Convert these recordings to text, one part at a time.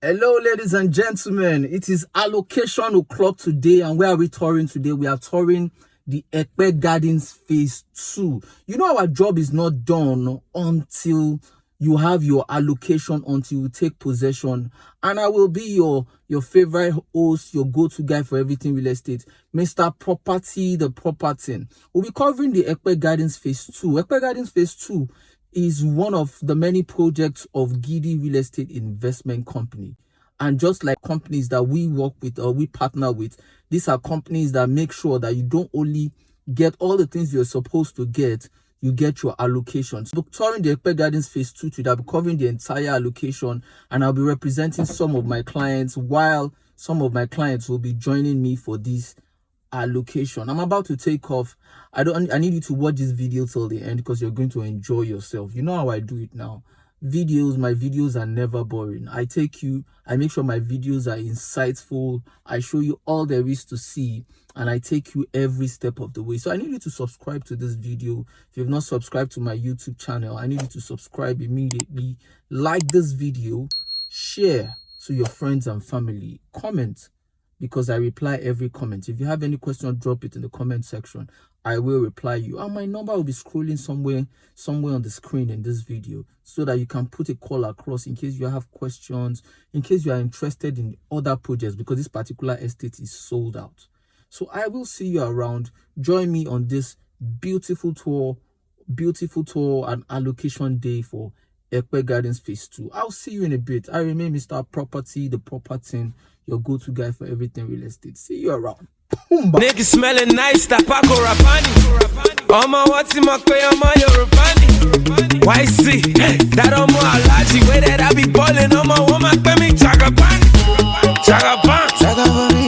Hello, ladies and gentlemen. It is allocation o'clock today, and where are we touring today? We are touring the Epe Gardens Phase 2. You know, our job is not done until you have your allocation, until you take possession. And I will be your favorite host, your go-to guy for everything real estate, Mr. Property, the property. We'll be covering the Epe Gardens Phase 2. Epe Gardens Phase 2 is one of the many projects of Giddy Real Estate Investment Company. And just like companies that we work with or we partner with, these are companies that make sure that you don't only get all the things you're supposed to get, you get your allocations. So touring the Epe Gardens Phase 2 today, I'll be covering the entire allocation, and I'll be representing some of my clients, while some of my clients will be joining me for this allocation. I'm about to take off. I need you to watch this video till the end because you're going to enjoy yourself. You know how I do it now. My videos are never boring. I make sure my videos are insightful. I show you all there is to see, and I take you every step of the way. So I need you to subscribe to this video. If you've not subscribed to my YouTube channel, I need you to subscribe immediately. Like this video, share to your friends and family, comment, because I reply every comment. If you have any question, drop it in the comment section. I will reply you. And my number will be scrolling somewhere on the screen in this video, so that you can put a call across in case you have questions, in case you are interested in other projects, because this particular estate is sold out. So I will see you around. Join me on this beautiful tour and allocation day for Epe Gardens Phase 2. I'll see you in a bit. I remain Mr. Property, the property, your go-to guy for everything real estate. See you around. Niggas smelling nice, tapako rapani. Oma what's in my way, Oma Yorubani. Why see that Oma Alaji, way that I be balling, Oma woman, pay me chagapan. Chagapan, chagapan,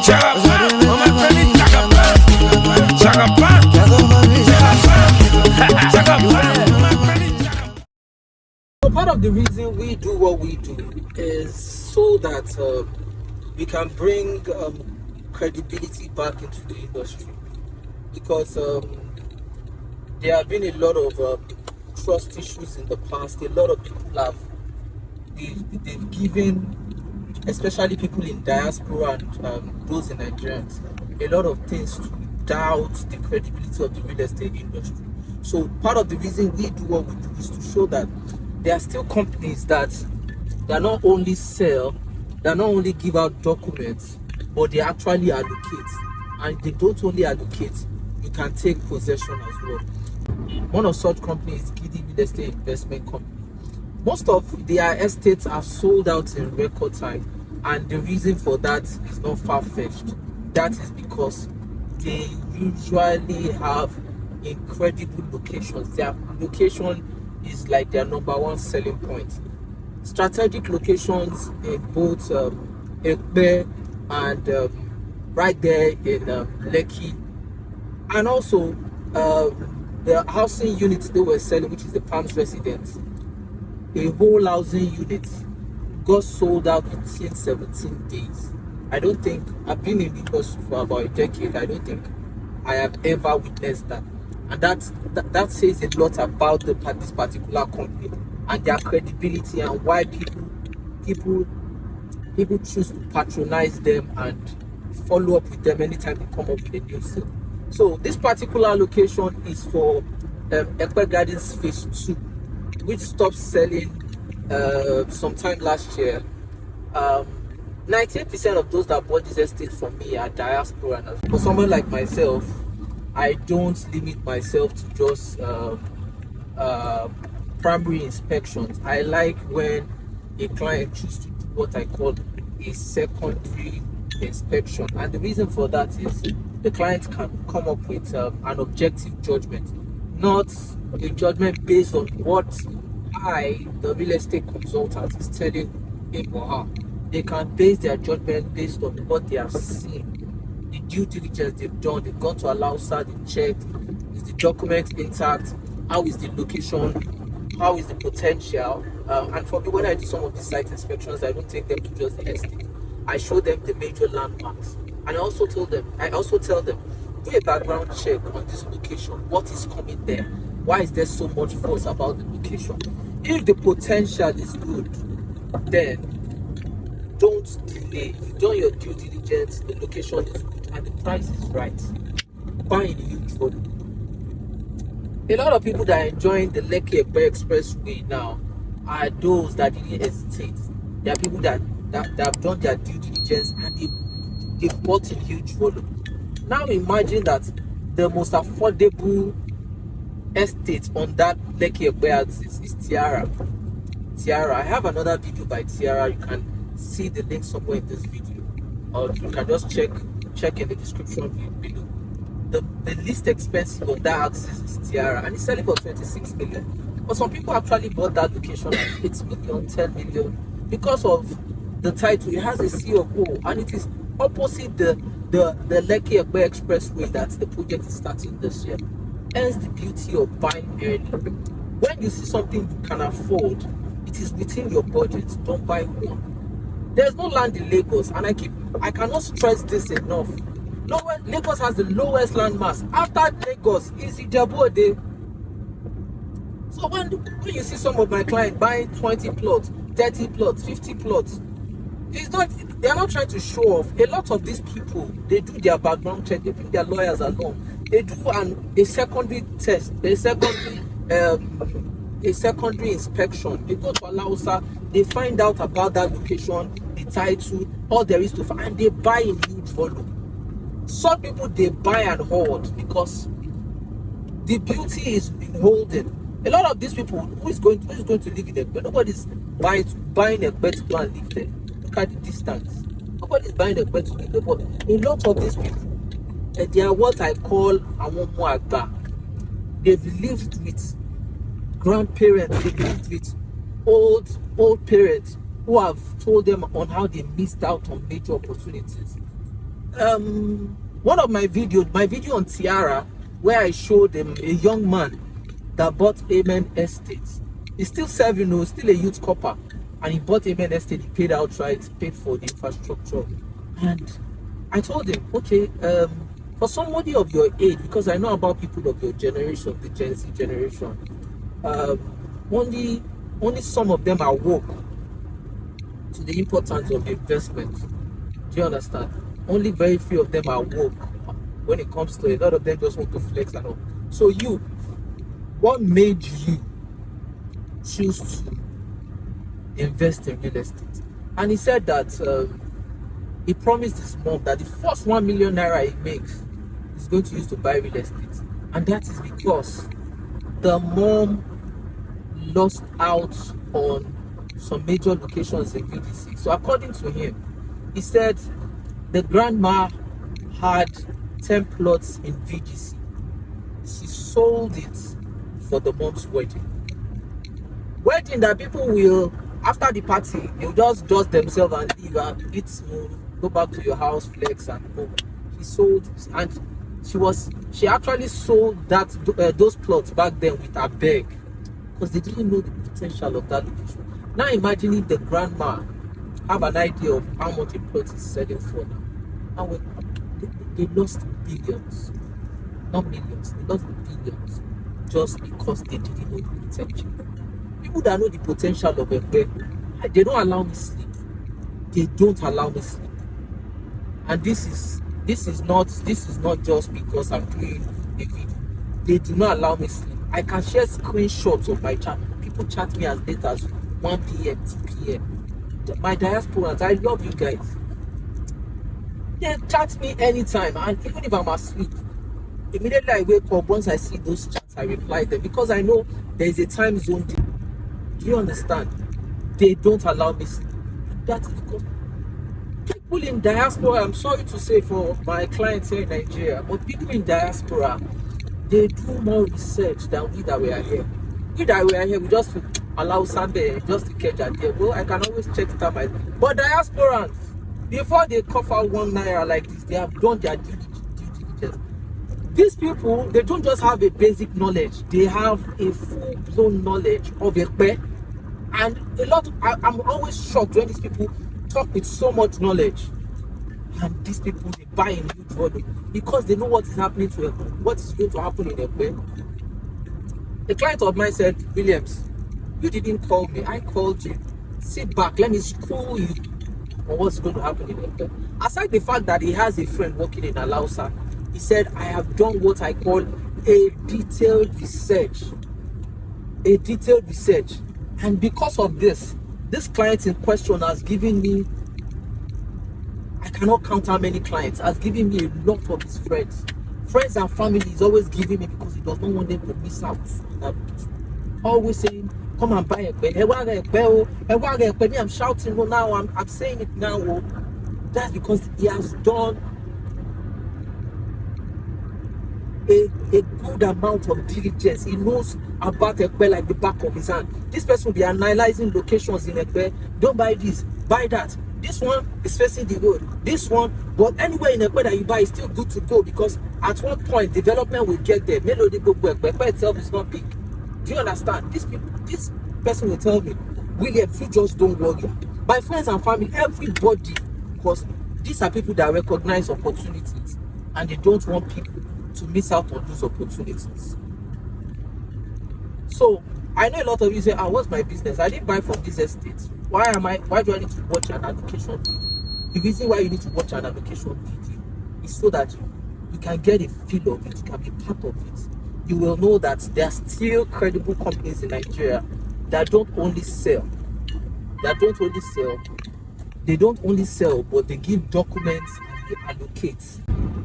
chagapan, Oma pay me chagapan. Chagapan, chagapan. So part of the reason we do what we do is so that we can bring credibility back into the industry, because there have been a lot of trust issues in the past. A lot of people they've given, especially people in diaspora and those in Nigerians, a lot of things to doubt the credibility of the real estate industry. So part of the reason we do what we do is to show that there are still companies that not only sell, they not only give out documents, but they actually allocate. And they don't only allocate, you can take possession as well. One of such companies is Giddy Real Estate Investment Company. Most of their estates are sold out in record time, and the reason for that is not far-fetched. That is because they usually have incredible locations. Their location is like their #1 selling point. Strategic locations in both Epe and right there in Lekki, and also the housing units they were selling, which is the Palms Residence. A whole housing unit got sold out within 17 days. I don't think, I've been in the industry for about a decade, I don't think I have ever witnessed that. And that says a lot about this particular company and their credibility, and why people choose to patronize them and follow up with them anytime they come up with a new sale. So this particular location is for Epe Gardens Phase 2, which stopped selling sometime last year. 98% of those that bought this estate from me are diaspora. For someone like myself, I don't limit myself to just primary inspections. I like when a client chooses to do what I call a secondary inspection, and the reason for that is the client can come up with an objective judgment, not a judgment based on what the real estate consultant, is telling him or her. They can base their judgment based on what they have seen, the due diligence they've done. They've gone to allow SAR, they've checked, is the document intact, how is the location, how is the potential. And for me, when I do some of these site inspections, I don't take them to just the estate. I show them the major landmarks, and I also tell them, do a background check on this location. What is coming there? Why is there so much fuss about the location? If the potential is good, then don't delay. If you've done your due diligence, the location is good and the price is right, buy in huge volume. A lot of people that are enjoying the Lekki Epe Expressway now are those that didn't hesitate. There are people that have done their due diligence and they bought in huge volume. Now imagine that the most affordable estate on that Lekki Epe is Tiara. I have another video by Tiara. You can see the link somewhere in this video, or you can just check in the description below. The least expensive on that axis is Tiara, and it's selling for 26 million. But some people actually bought that location at 8 million, 10 million because of the title. It has a C of O, and it is opposite the Lekki Epe Expressway that the project is starting this year. Hence the beauty of buying early. When you see something you can afford, it is within your budget. Don't buy one. There's no land in Lagos, and I cannot stress this enough. Lagos has the lowest land mass. After Lagos is Ijebu-Ode. So when you see some of my clients buying 20 plots, 30 plots, 50 plots, they are not trying to show off. A lot of these people, they do their background check, they bring their lawyers along, they do a secondary test, a secondary inspection. They go to Alausa, they find out about that location, the title, all there is to find, and they buy in huge volume. Some people, they buy and hold because the beauty is in holding. A lot of these people, who is going to live in Epe? Nobody's buying Epe to go and live there. Look at the distance. Nobody's buying Epe to live there. But a lot of these people, they are what I call Awomo Agba. They've lived with grandparents, they've lived with old parents who have told them on how they missed out on major opportunities. One of my video on Tiara, where I showed them a young man that bought Amen Estate. He's still serving, still a youth copper, and he bought Amen Estate. He paid outright, paid for the infrastructure, and I told him, okay, for somebody of your age, because I know about people of your generation, the Gen Z generation, only some of them are woke to the importance of investment. Do you understand? Only very few of them are woke when it comes to it. A lot of them just want to flex and all. So what made you choose to invest in real estate? And he said that he promised his mom that the first 1 million naira he makes is going to use to buy real estate. And that is because the mom lost out on some major locations in VDC. So according to him, he said the grandma had 10 plots in VGC. She sold it for the mom's wedding. Wedding that people will, after the party, they'll just dust themselves and leave and eat, go back to your house, flex and go. He sold, and she actually sold those plots back then with a bag because they didn't know the potential of that location. Now imagine if the grandma have an idea of how much a plot is selling for now. And they lost billions, not millions, they lost billions just because they didn't know the potential. People that know the potential of Epe, they don't allow me sleep. They don't allow me sleep. And this is not just because I'm doing a video. They do not allow me sleep. I can share screenshots of my chat. People chat me as late as 1 p.m., 2 p.m. My diasporans, I love you guys. They chat me anytime, and even if I'm asleep, immediately I wake up. Once I see those chats, I reply them because I know there is a time zone. Do you understand? They don't allow me sleep. That is because people in diaspora, I'm sorry to say for my clients here in Nigeria, but people in diaspora, they do more research than we that we are here. We that we are here, we just allow Sunday just to catch a day. Well, I can always check it out. But diasporans, before they cough out 1 naira like this, they have done their due diligence. These people, they don't just have a basic knowledge, they have a full-blown knowledge of Epe. And I'm always shocked when these people talk with so much knowledge. And these people, they buy in huge volume because they know what is happening to Epe, what is going to happen in Epe. A client of mine said, Williams, you didn't call me, I called you. Sit back, let me school you on what's going to happen in Epe. Aside the fact that he has a friend working in Alausa, he said, I have done what I call a detailed research. A detailed research. And because of this client in question has given me, I cannot count how many clients, has given me a lot of his friends. Friends and family is always giving me because he does not want them to miss out. Always saying, come and buy Epe. Me, I'm shouting now, I'm saying it now. That's because he has done a good amount of diligence. He knows about Epe like the back of his hand. This person will be analyzing locations in Epe. Don't buy this, buy that. This one is facing the road. This one, but anywhere in Epe that you buy is still good to go because at one point development will get there. Melody Epe itself is not big. Do you understand? This person will tell me, William, you just don't worry. My friends and family, everybody, because these are people that recognize opportunities and they don't want people to miss out on those opportunities. So I know a lot of you say, what's my business? I didn't buy from this estate. Why do I need to watch an allocation video? The reason why you need to watch an allocation video is so that you can get a feel of it, you can be part of it. You will know that there are still credible companies in Nigeria that don't only sell, they don't only sell, but they give documents and they allocate.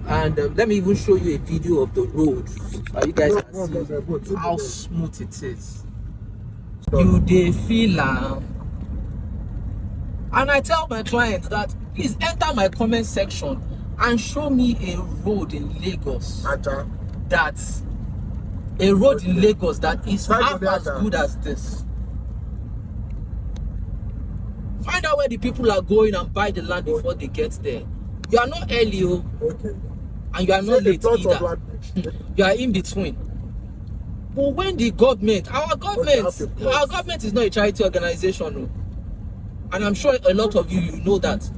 And let me even show you a video of the road so you guys can see how smooth it is. You they feel and I tell my clients that please enter my comment section and show me a road in Lagos that is half as good as this. Find out where the people are going and buy the land before they get there. You are not early, and you are not late either. You are in between. But when the government, our government is not a charity organization, and I'm sure a lot of you know that.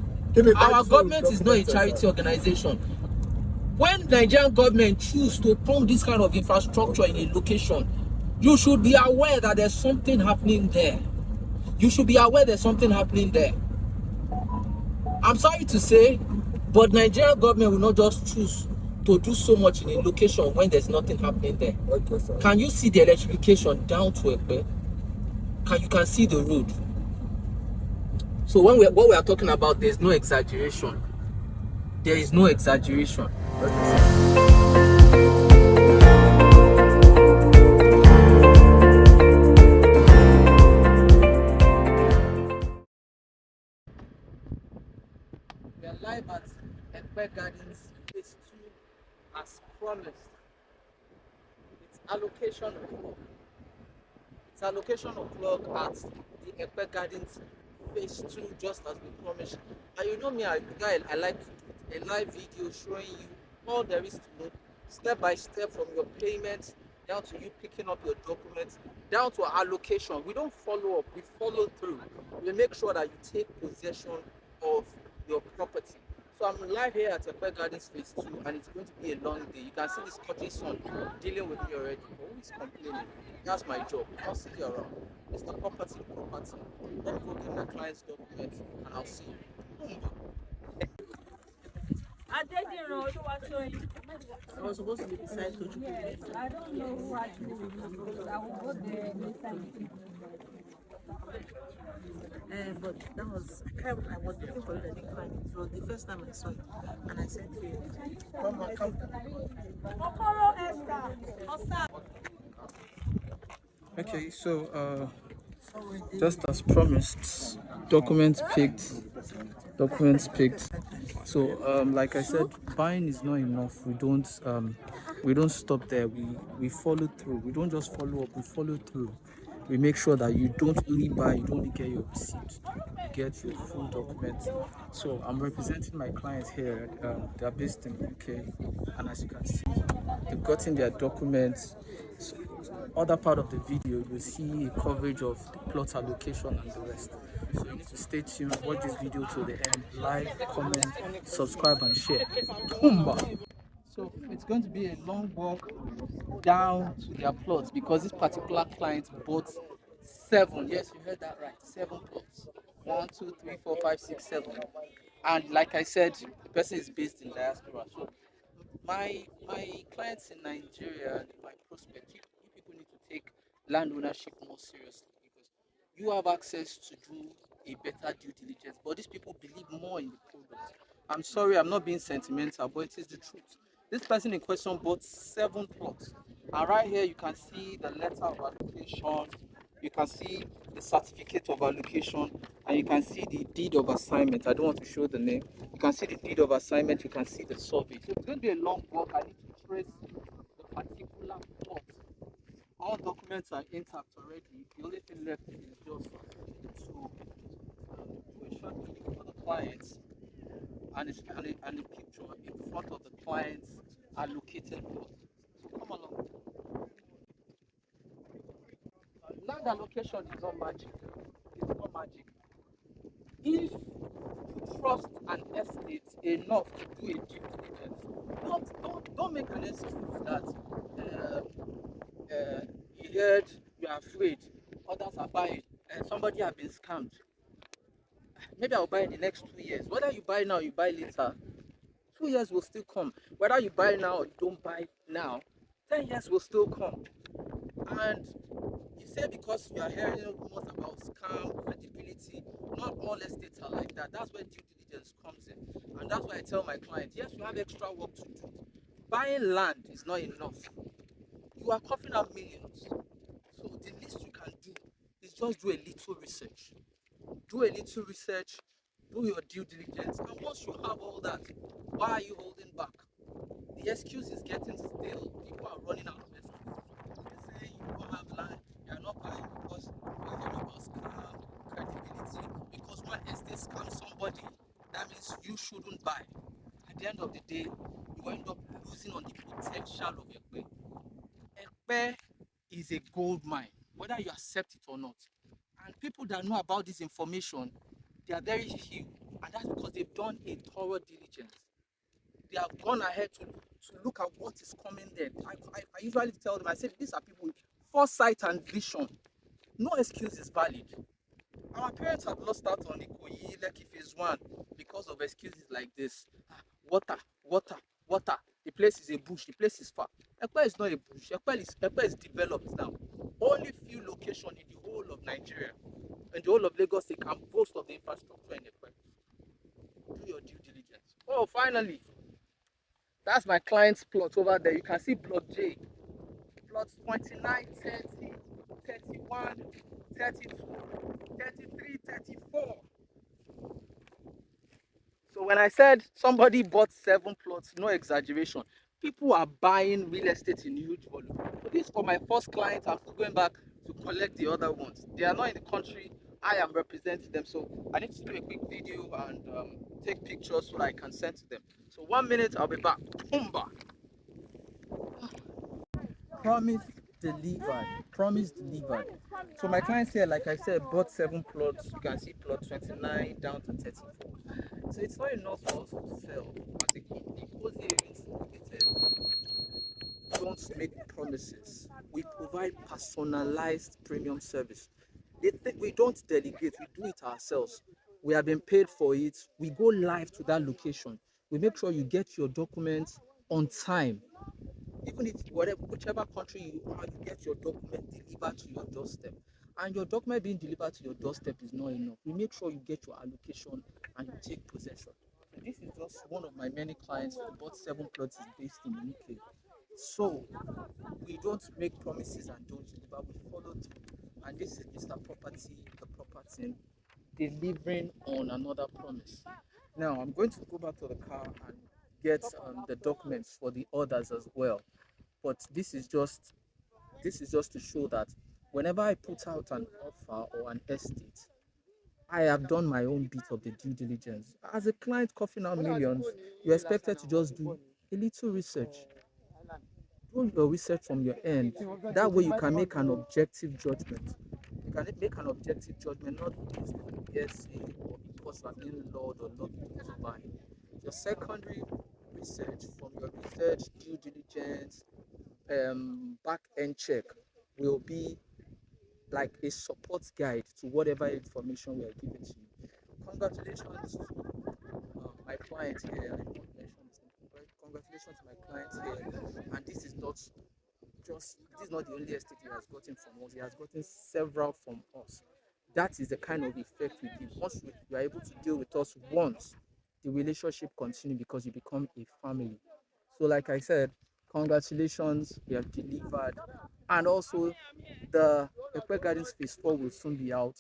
Our government is not a charity organization. When Nigerian government choose to pump this kind of infrastructure in a location, you should be aware that there's something happening there. You should be aware there's something happening there. I'm sorry to say, but Nigerian government will not just choose to do so much in a location when there's nothing happening there. Can you see the electrification down to Epe? You can see the road. So what we are talking about, there's no exaggeration. There is no exaggeration. We are live at Epe Gardens Phase 2 as promised. It's allocation o'clock. It's allocation o'clock at the Epe Gardens Phase 2, just as we promised. And you know me, I like a live video showing you all there is to know, step by step, from your payments down to you picking up your documents, down to allocation. We don't follow up, we follow through. We make sure that you take possession of your property. So I'm live here at Epe Gardens Phase 2, and it's going to be a long day. You can see this Scottish sun dealing with me already. But who is complaining? That's my job. I'll see you around. It's the property. Let me go get my client's documents, and I'll see you. I was supposed to be beside Coach. Yes, I don't know who actually because I will go there next time. But that was, I was looking for it, I didn't find it. It was the first time I saw it, and I said to you, come. Okay, so just as promised, documents picked. So like I said, buying is not enough. We don't stop there. We follow through. We don't just follow up, we follow through. We make sure that you don't only buy, you don't only get your receipt, you get your full documents. So I'm representing my clients here. They're based in UK, and as you can see, they've gotten their documents. So, other part of the video, you'll see a coverage of the plot allocation and the rest. So you need to stay tuned, watch this video till the end, like, comment, subscribe and share. Boomba! So it's going to be a long walk down to their plots because this particular client bought 7. Yes, you heard that right. 7 plots. 1, 2, 3, 4, 5, 6, 7. And like I said, the person is based in diaspora. So my clients in Nigeria and my prospects, you people need to take land ownership more seriously because you have access to do a better due diligence. But these people believe more in the product. I'm sorry, I'm not being sentimental, but it is the truth. This person in question bought 7 plots. And right here you can see the letter of allocation, you can see the certificate of allocation, and you can see the deed of assignment. I don't want to show the name. You can see the deed of assignment, you can see the survey. So it's going to be a long walk. I need to trace the particular plot. All documents are intact already. The only thing left is just to do a short video for the clients and a picture in front of the client's allocated plot. So come along. Land allocation is not magic. It's not magic. If you trust an estate enough to do a due diligence, don't make an excuse that you heard you are afraid, others are buying, and somebody has been scammed. Maybe I'll buy in the next 2 years. Whether you buy now, you buy later, 2 years will still come. Whether you buy now or you don't buy now, 10 years will still come. And you say because you are hearing rumors about scam, credibility, not all estates are like that. That's where due diligence comes in. And that's why I tell my clients, yes, you have extra work to do. Buying land is not enough. You are coughing out millions. So the least you can do is just do a little research. Do a little research, do your due diligence, and once you have all that, why are you holding back? The excuse is getting stale. People are running out of excuses. They say you don't have land, you are not buying because you are hearing about scam, credibility. Because one estate scams somebody, that means you shouldn't buy. At the end of the day, you end up losing on the potential of Epe. Epe is a gold mine, whether you accept it or not. And people that know about this information, they are very few. And that's because they've done a thorough diligence. They have gone ahead to look at what is coming there. I usually tell them, I say, these are people with foresight and vision. No excuse is valid. Our parents have lost out on Ikoyi Lekki Phase 1 because of excuses like this. Water, water, water. The place is a bush, the place is far. Epe is not a bush. Epe is developed now. Only few locations in the whole of Nigeria and the whole of Lagos they can boast of the infrastructure in Epe. Do your due diligence. Oh, finally, that's my client's plot over there. You can see plot J. Plots 29, 30, 31, 32, 33, 34. So when I said somebody bought 7 plots, no exaggeration. People are buying real estate in huge volume. So this is for my first client. I'm still going back to collect the other ones. They are not in the country. I am representing them. So I need to do a quick video and take pictures so that I can send to them. So 1 minute, I'll be back. Boomba. Promise delivered. Promise delivered. So my clients here, like I said, bought 7 plots. You can see plot 29 down to 34. So it's not enough for us to sell as a company. Because they don't make promises. We provide personalized premium service. They think we don't delegate, we do it ourselves. We have been paid for it. We go live to that location. We make sure you get your documents on time. Even if whichever country you are, you get your document delivered to your doorstep. And your document being delivered to your doorstep is not enough. We make sure you get your allocation and you take possession. And this is just one of my many clients who bought 7 plots is based in the UK. So we don't make promises and don't deliver, we follow through. And this is Mr. Property, the property, delivering on another promise. Now I'm going to go back to the car and get the documents for the orders as well. But this is just to show that whenever I put out an offer or an estate, I have done my own bit of the due diligence. As a client coughing out millions, you're expected to just do a little research. Do your research from your end. That way you can make an objective judgment. You can make an objective judgment, not based on hearsay or because you are being lured or lured into buying. Your secondary research from your research, due diligence, back end check will be like a support guide to whatever information we are giving to you. Congratulations to my client here. I did not mention his name. Congratulations to my client here. And this is not the only estate he has gotten from us. He has gotten several from us. That is the kind of effect we give. Once you are able to deal with us once, the relationship continues because you become a family. So, like I said, congratulations, we have delivered. And also, the Epe Gardens Phase 4 will soon be out.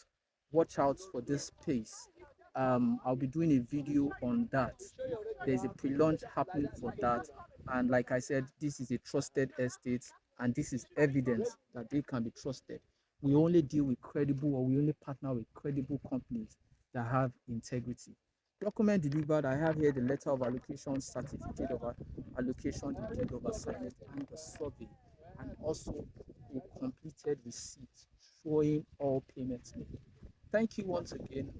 Watch out for this pace. I'll be doing a video on that. There's a pre-launch happening for that. And like I said, this is a trusted estate, and this is evidence that they can be trusted. We only deal with credible, or we only partner with credible companies that have integrity. Document delivered. I have here the letter of allocation, certificate of allocation, the deed of assignment, and the survey, and also a completed receipt showing all payments made. Thank you once again.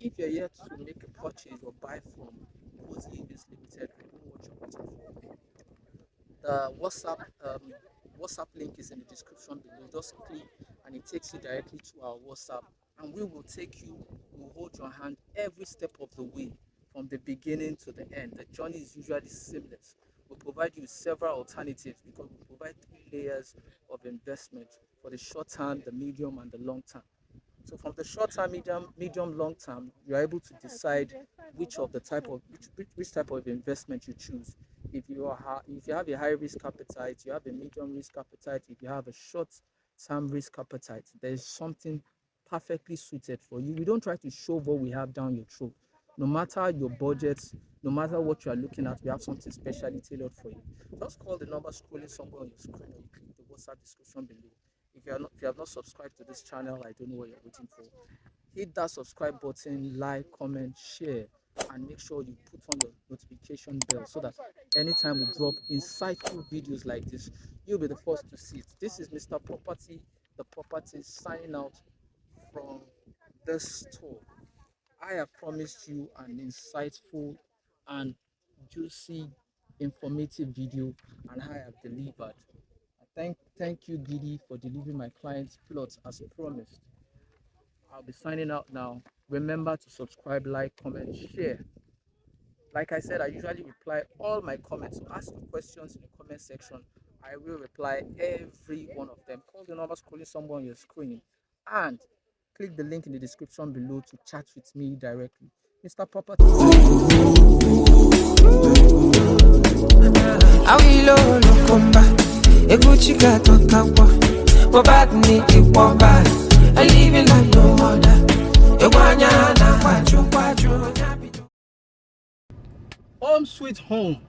If you're yet to make a purchase or buy from Havens Ltd, I don't know what you're waiting for. The WhatsApp link is in the description below. Just click and it takes you directly to our WhatsApp, and we will hold your hand every step of the way from the beginning to the end. The journey is usually seamless. We'll provide you with several alternatives because we provide 3 layers of investment for the short term, the medium, and the long term. So from the short term, medium, long term, you are able to decide which type of investment you choose. If you have a high risk appetite, you have a medium risk appetite, if you have a short term risk appetite, there is something perfectly suited for you. We don't try to shove what we have down your throat. No matter your budget, no matter what you are looking at, we have something specially tailored for you. Just call the number scrolling somewhere on your screen, or you click the WhatsApp description below. If you have not subscribed to this channel, I don't know what you're waiting for. Hit that subscribe button, like, comment, share, and make sure you put on your notification bell so that anytime we drop insightful videos like this, you'll be the first to see it. This is Mr. Property, the property, signing out from the store. I have promised you an insightful and juicy, informative video, and I have delivered. Thank you, Giddy, for delivering my client's plot as promised. I'll be signing out now. Remember to subscribe, like, comment, share. Like I said, I usually reply all my comments. So ask me questions in the comment section. I will reply every one of them. Call the number scrolling somewhere on your screen, and click the link in the description below to chat with me directly. Mr. Property. Eguchika tokawa, wabadni iwamba, I live in like no other. Ewanya na kwachu. Home sweet home.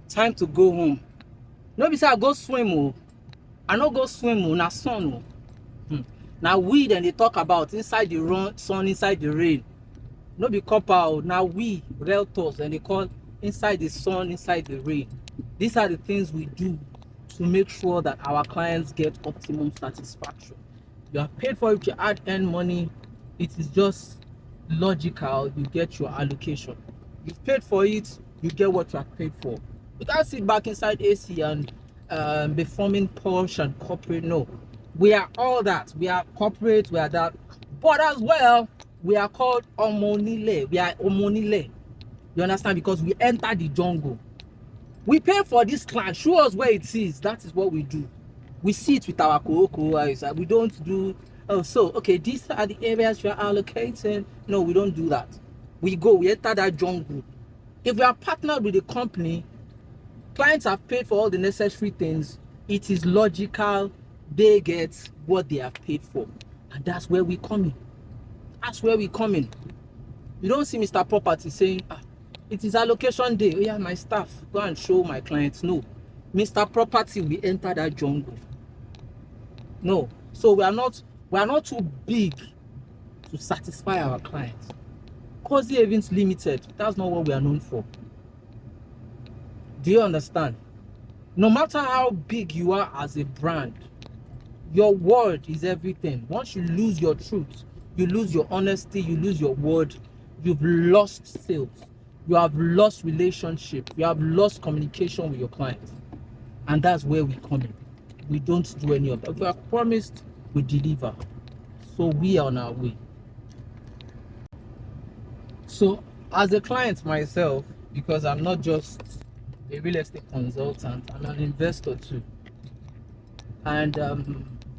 Time to go home. No be say I go swim o. I no go swim o, na sun o. Na we dem dey talk about inside the sun, inside the rain. No be copper o, na we realtors dem dey call inside the sun, inside the rain. These are the things we do to make sure that our clients get optimum satisfaction. You are paid for it, you earn money. It is just logical. You get your allocation. You paid for it, you get what you are paid for. You can't sit back inside AC and be forming posh and corporate. No, we are all that. We are corporate, we are that. But as well, we are called omonile. We are omonile. You understand? Because we enter the jungle. We pay for this land. Show us where it is. That is what we do. We see it with our cocoa eyes. We don't do, okay, these are the areas you are allocating. No, we don't do that. We enter that jungle. If we are partnered with a company, clients have paid for all the necessary things. It is logical they get what they have paid for. And that's where we come in. That's where we come in. You don't see Mr. Property saying, it is allocation day. Oh yeah, my staff, go and show my clients. No. Mr. Property, we enter that jungle. No. So we are not too big to satisfy our clients. Havens Ltd, that's not what we are known for. Do you understand? No matter how big you are as a brand, your word is everything. Once you lose your truth, you lose your honesty, you lose your word, you've lost sales. You have lost relationship. You have lost communication with your clients. And that's where we come in. We don't do any of that. If we have promised, we deliver. So we are on our way. So as a client myself, because I'm not just a real estate consultant, I'm an investor too. And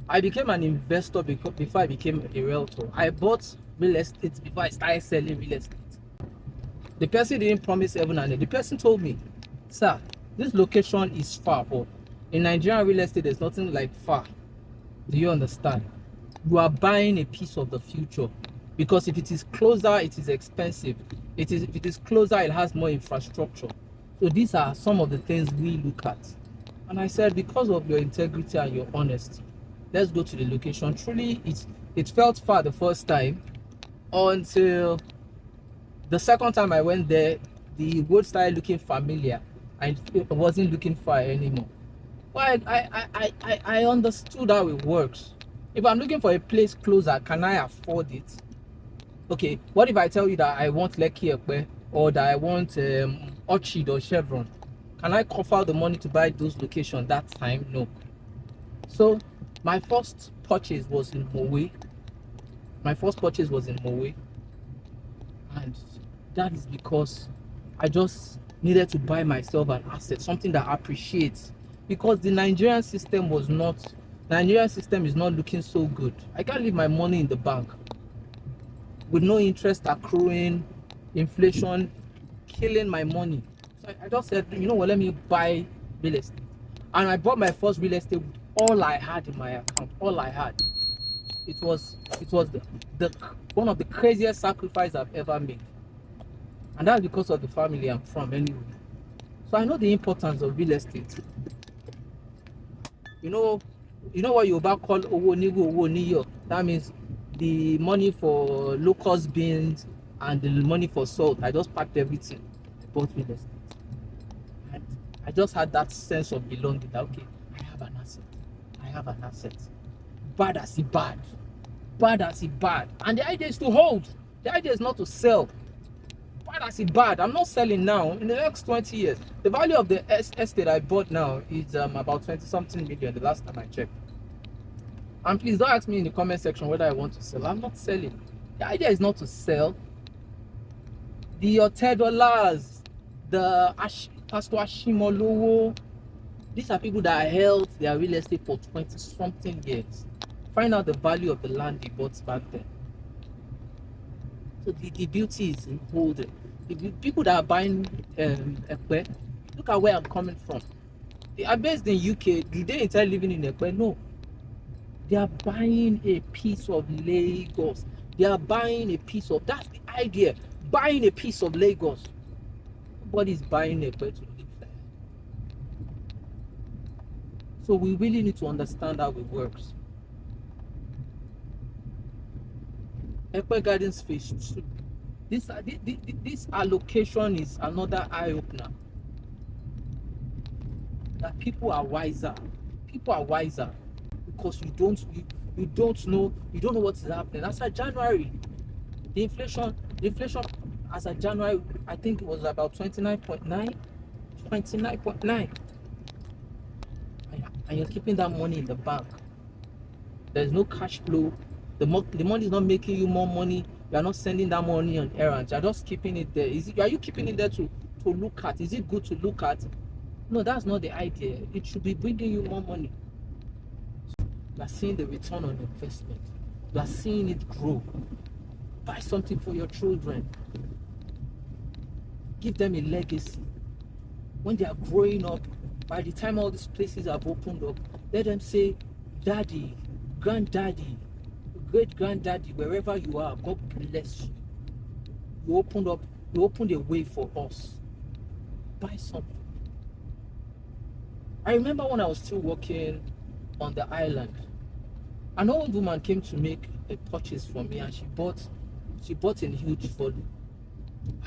I became an investor before I became a realtor. I bought real estate before I started selling real estate. The person didn't promise heaven and earth. The person told me, sir, this location is far, but in Nigerian real estate, there's nothing like far. Do you understand? You are buying a piece of the future, because if it is closer, it is expensive. If it is closer, it has more infrastructure. So these are some of the things we look at. And I said, because of your integrity and your honesty, let's go to the location. Truly, it felt far the first time, until the second time I went there, the road started looking familiar and it wasn't looking far anymore. Well, I understood how it works. If I'm looking for a place closer, can I afford it? Okay, what if I tell you that I want Lekki Epe, or that I want Orchid or Chevron? Can I cover the money to buy those locations that time? No. So my first purchase was in Mowe. And that is because I just needed to buy myself an asset, something that I appreciate, because the Nigerian system is not looking so good. I can't leave my money in the bank with no interest accruing, inflation killing my money. So I just said, you know what, let me buy real estate. And I bought my first real estate with all I had in my account. All I had. It was the one of the craziest sacrifices I've ever made. And that's because of the family I'm from anyway. So I know the importance of real estate. You know what Yoruba call owo nigo, owo niyo. That means the money for locust beans and the money for salt. I just packed everything. I bought real estate. And I just had that sense of belonging that, okay, I have an asset. Bad as it bad. And the idea is to hold. The idea is not to sell. Bad as it bad. I'm not selling now. In the next 20 years, the value of the estate I bought now is about 20-something million the last time I checked. And please don't ask me in the comment section whether I want to sell. I'm not selling. The idea is not to sell. The $10, the Pastor Ashimolowo, these are people that held their real estate for 20-something years. Find out the value of the land they bought back then. So the beauty is in holding. The people that are buying Epe, look at where I'm coming from. They are based in UK. Do they intend living in Epe? No. They are buying a piece of Lagos. That's the idea. Buying a piece of Lagos. Nobody's buying Epe to live there. So we really need to understand how it works. Epe Gardens Phase 2. This allocation is another eye-opener. That people are wiser because you don't know what is happening. As of January, the inflation as of January, I think it was about 29.9, and you're keeping that money in the bank. There's no cash flow. The money is not making you more money. You are not sending that money on errands. You are just keeping it there. Are you keeping it there to look at? Is it good to look at? No, that's not the idea. It should be bringing you more money. You are seeing the return on investment. You are seeing it grow. Buy something for your children. Give them a legacy. When they are growing up, by the time all these places have opened up, let them say, Daddy, Granddaddy, great-granddaddy, wherever you are, God bless you. You opened a way for us. Buy something. I remember when I was still working on the island, an old woman came to make a purchase for me, and she bought in huge volume.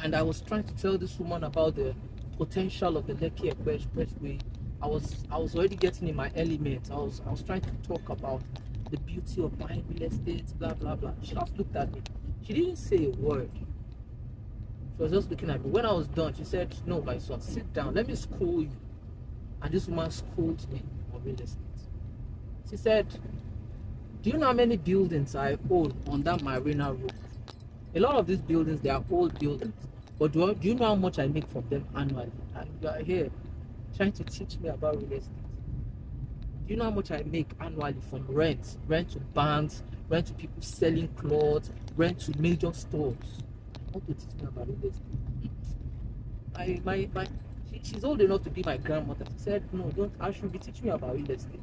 And I was trying to tell this woman about the potential of the Lekki Epe Expressway. I was already getting in my element. I was trying to talk about the beauty of buying real estate, blah blah blah. She just looked at me. She didn't say a word. She was just looking at me. When I was done, she said, "No, my son, sit down. Let me school you." And this woman schooled me on real estate. She said, Do you know how many buildings I own on that Marina Road? A lot of these buildings, they are old buildings. But do you know how much I make from them annually? And you are here trying to teach me about real estate. Do you know how much I make annually from rent? Rent to banks, rent to people selling clothes, rent to major stores. I want to teach me about real estate. She's old enough to be my grandmother. She said, no, don't, I should be teaching you about real estate.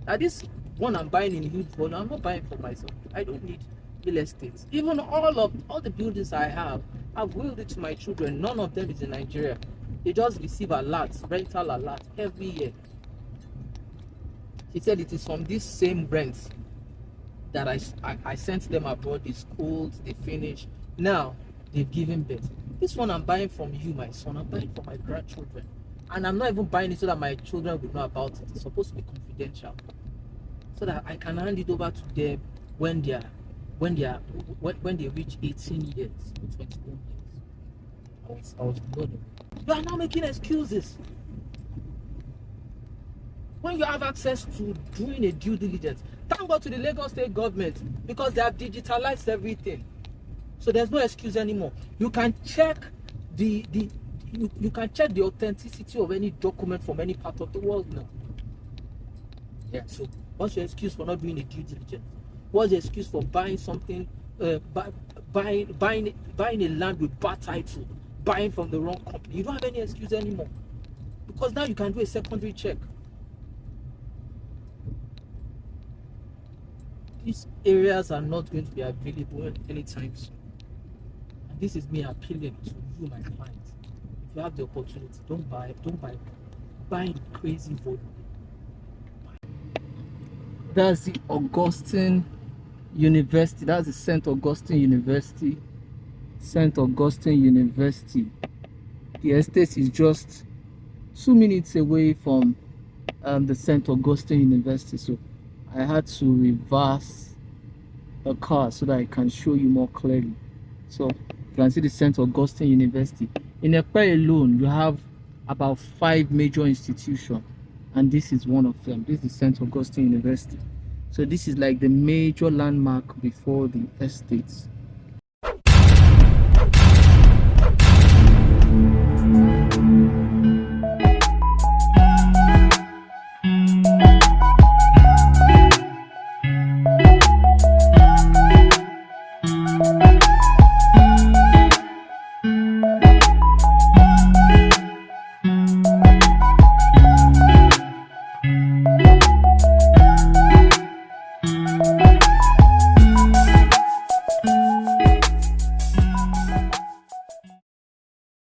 Now this one I'm buying in huge volume, I'm not buying for myself. I don't need real estate. Even all the buildings I have, I've willed it to my children. None of them is in Nigeria. They just receive alerts, rental alerts every year. She said it is from this same rent that I sent them abroad. They schooled, they finished. Now they've given birth. This one I'm buying from you, my son. I'm buying for my grandchildren, and I'm not even buying it so that my children will know about it. It's supposed to be confidential, so that I can hand it over to them when they reach 18 years or 21 years. I was blown away. You are now making excuses when you have access to doing a due diligence. Thank God to the Lagos State government, because they have digitalized everything. So there's no excuse anymore. You can check you can check the authenticity of any document from any part of the world now. Yeah. So what's your excuse for not doing a due diligence? What's your excuse for buying something, buying a land with bad title, buying from the wrong company? You don't have any excuse anymore, because now you can do a secondary check. These areas are not going to be available anytime soon. And this is me appealing to you, my clients. If you have the opportunity, don't buy in crazy volume. That's the Augustine University. That's the St. Augustine University. St. Augustine University. The estate is just 2 minutes away from the St. Augustine University. So I had to reverse the car so that I can show you more clearly. So you can see the St. Augustine University. In Epe alone, you have about 5 major institutions, and this is one of them. This is the St. Augustine University. So this is like the major landmark before the estates.